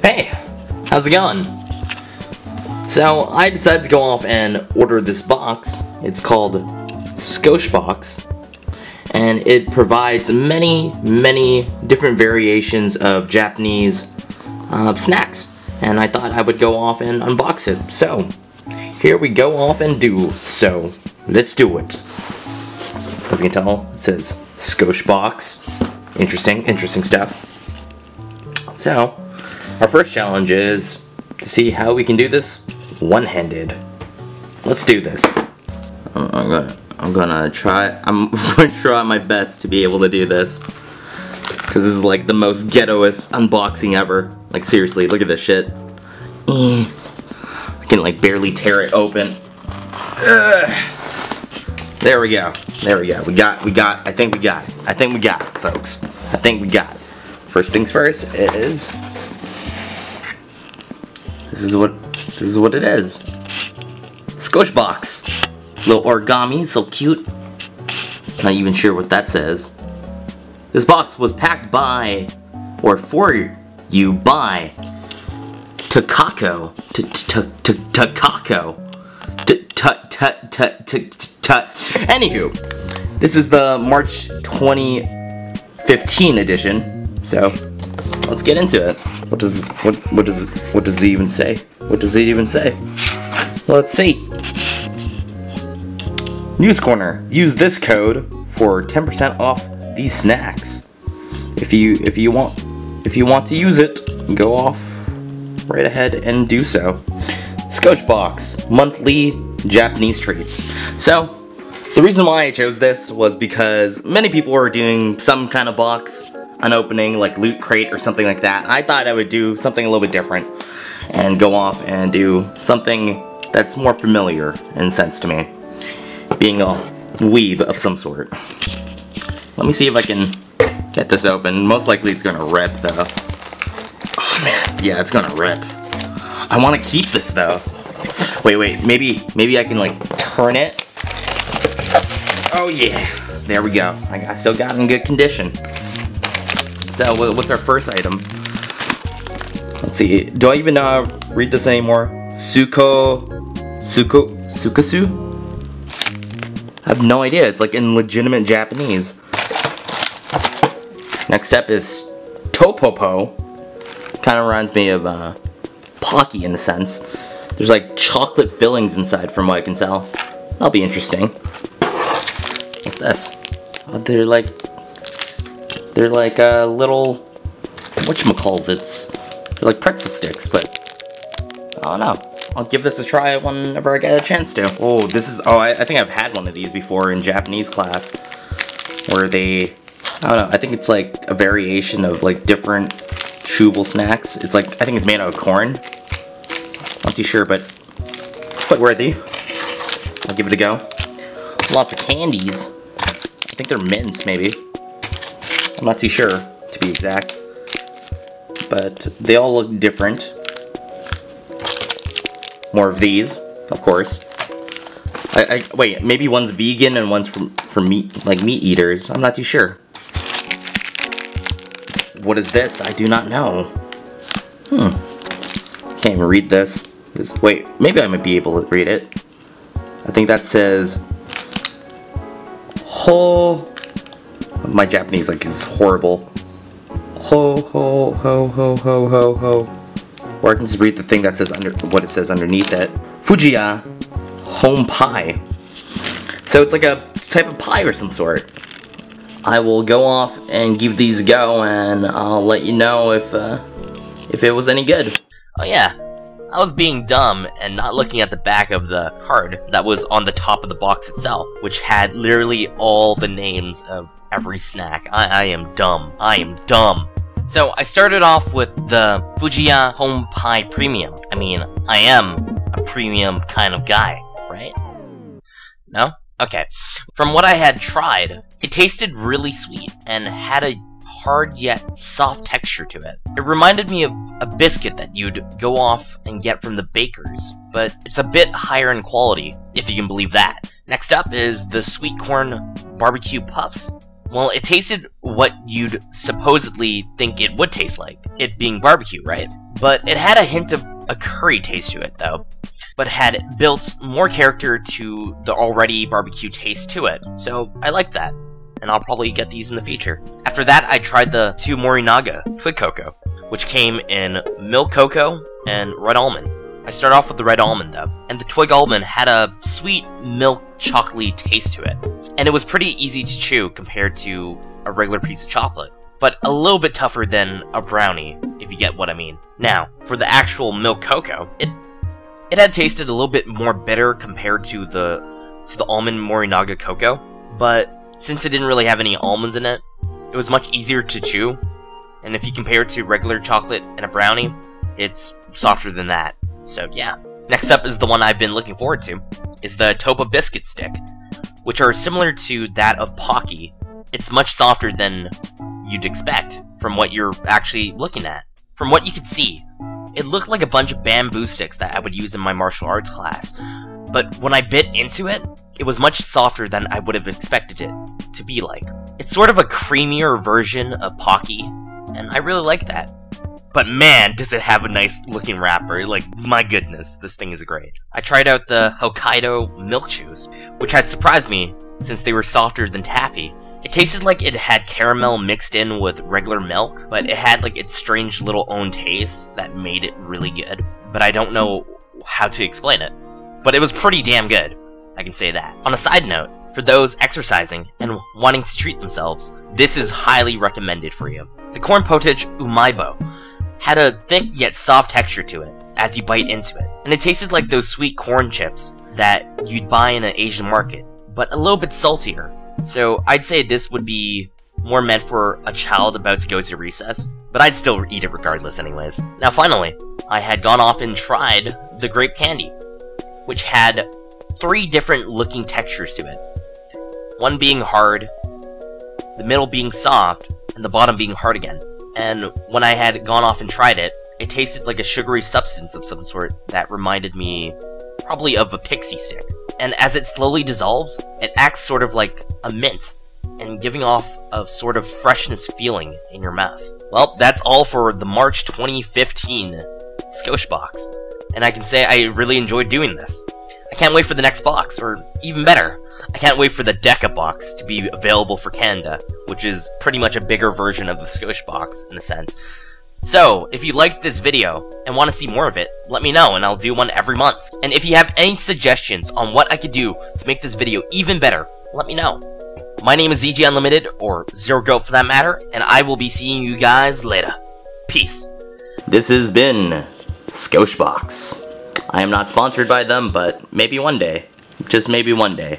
Hey, how's it going? So I decided to go off and order this box. It's called Skoshbox, and it provides many different variations of Japanese snacks, and I thought I would go off and unbox it. So here we go off and do so. Let's do it. As you can tell, it says Skoshbox. Interesting stuff. So our first challenge is to see how we can do this one-handed. Let's do this. I'm gonna try my best to be able to do this, because this is like the most ghettoest unboxing ever. Like seriously, look at this shit. I can like barely tear it open. There we go. We got. I think we got it, folks. I think we got it. First things first is this is what it is. Skoshbox. Little origami, so cute. Not even sure what that says. This box was packed by, or for you by, TAKAKO. TAKAKO. Anywho, this is the March 2015 edition. So let's get into it. What does it even say? What does it even say? Let's see. News Corner. Use this code for 10% off these snacks. If you want to use it, go off right ahead and do so. Skoshbox, monthly Japanese treats. So the reason why I chose this was because many people were doing some kind of box unopening, like Loot Crate or something like that. I thought I would do something a little bit different and go off and do something that's more familiar in sense to me, being a weeb of some sort. Let me see if I can get this open. Most likely it's gonna rip though. Oh man, yeah, it's gonna rip. I want to keep this though. Wait, maybe I can like turn it. Oh yeah, there we go. I still got it in good condition. So what's our first item? Let's see. Do I even know how to read this anymore? Sukasu? I have no idea. It's like in legitimate Japanese. Next up is Topopo. Kind of reminds me of Pocky in a sense. There's like chocolate fillings inside from what I can tell. That'll be interesting. What's this? Oh, they're like little, whatchamacallits. They're like pretzel sticks, but I don't know. I'll give this a try whenever I get a chance to. Oh, this is, I think I've had one of these before in Japanese class, where they, I don't know, I think it's like a variation of like different chewable snacks. It's like, I think it's made out of corn. Not too sure, but quite worthy. I'll give it a go. Lots of candies. I think they're mints, maybe. I'm not too sure, to be exact. But they all look different. More of these, of course. Wait, maybe one's vegan and one's for meat, like meat eaters. I'm not too sure. What is this? I do not know. Can't even read this. Wait, maybe I might be able to read it. I think that says ho. My Japanese like is horrible. Ho ho ho ho ho ho ho. Or I can just read the thing that says what it says underneath it. Fujiya home pie. So it's like a type of pie or some sort. I will go off and give these a go, and I'll let you know if it was any good. Oh yeah, I was being dumb and not looking at the back of the card that was on the top of the box itself, which had literally all the names of every snack. I am dumb. I am dumb. So I started off with the Fujiya Home Pie Premium. I mean, I am a premium kind of guy, right? No? Okay. From what I had tried, it tasted really sweet and had a hard yet soft texture to it. It reminded me of a biscuit that you'd go off and get from the bakers, but it's a bit higher in quality, if you can believe that. Next up is the sweet corn barbecue puffs. Well, it tasted what you'd supposedly think it would taste like, it being barbecue, right? but it had a hint of a curry taste to it though, but had built more character to the already barbecue taste to it, so I liked that, and I'll probably get these in the future. After that, I tried the 2 Morinaga Twig Cocoa, which came in milk cocoa and red almond. I started off with the red almond though, and the twig almond had a sweet milk chocolatey taste to it, and it was pretty easy to chew compared to a regular piece of chocolate, but a little bit tougher than a brownie, if you get what I mean. Now, for the actual milk cocoa, it had tasted a little bit more bitter compared to the almond Morinaga cocoa, but since it didn't really have any almonds in it, it was much easier to chew, and if you compare it to regular chocolate and a brownie, it's softer than that. So yeah. Next up is the one I've been looking forward to, is the Topa Biscuit Stick, which are similar to that of Pocky. It's much softer than you'd expect from what you're actually looking at. From what you could see, it looked like a bunch of bamboo sticks that I would use in my martial arts class, but when I bit into it, it was much softer than I would have expected it to be like. It's sort of a creamier version of Pocky, and I really like that. But man, does it have a nice looking wrapper, like my goodness, this thing is great. I tried out the Hokkaido Milk Chews, which had surprised me since they were softer than taffy. It tasted like it had caramel mixed in with regular milk, but it had like its strange little own taste that made it really good. But I don't know how to explain it. But it was pretty damn good, I can say that. On a side note, for those exercising and wanting to treat themselves, this is highly recommended for you. The corn potage umaibo had a thick yet soft texture to it as you bite into it, and it tasted like those sweet corn chips that you'd buy in an Asian market, but a little bit saltier. So I'd say this would be more meant for a child about to go to recess, but I'd still eat it regardless anyways. Now finally, I had gone off and tried the grape candy, which had 3 different looking textures to it. One being hard, the middle being soft, and the bottom being hard again. And when I had gone off and tried it, it tasted like a sugary substance of some sort that reminded me probably of a pixie stick. And as it slowly dissolves, it acts sort of like a mint, and giving off a sort of freshness feeling in your mouth. Well, that's all for the March 2015 Skoshbox, and I can say I really enjoyed doing this. I can't wait for the next box, or even better, I can't wait for the dekaBOX to be available for Canada, which is pretty much a bigger version of the Skoshbox, in a sense. So, if you liked this video, and want to see more of it, let me know, and I'll do one every month. And if you have any suggestions on what I could do to make this video even better, let me know. My name is ZG Unlimited, or Zero Goat for that matter, and I will be seeing you guys later. Peace. This has been Skoshbox. I am not sponsored by them, but maybe one day. Just maybe one day.